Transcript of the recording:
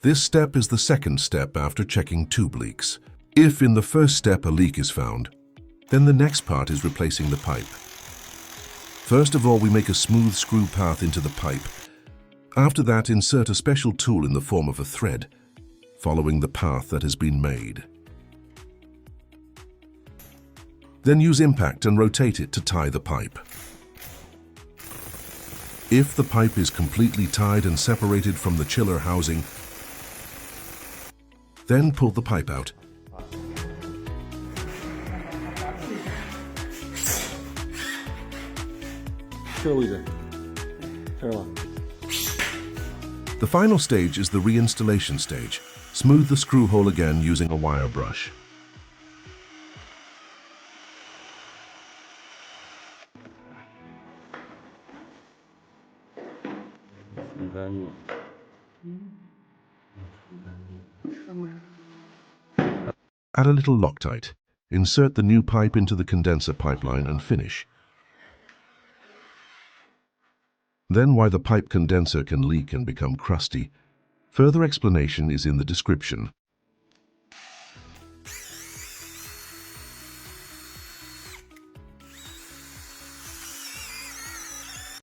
This step is the second step after checking tube leaks. If in the first step a leak is found, then the next part is replacing the pipe. First of all, we make a smooth screw path into the pipe. After that, insert a special tool in the form of a thread, following the path that has been made. Then use impact and rotate it to tie the pipe. If the pipe is completely tied and separated from the chiller housing, then pull the pipe out. The final stage is the reinstallation stage. Smooth the screw hole again using a wire brush. Add a little Loctite. Insert the new pipe into the condenser pipeline and finish. Then why the pipe condenser can leak and become crusty. Further explanation is in the description.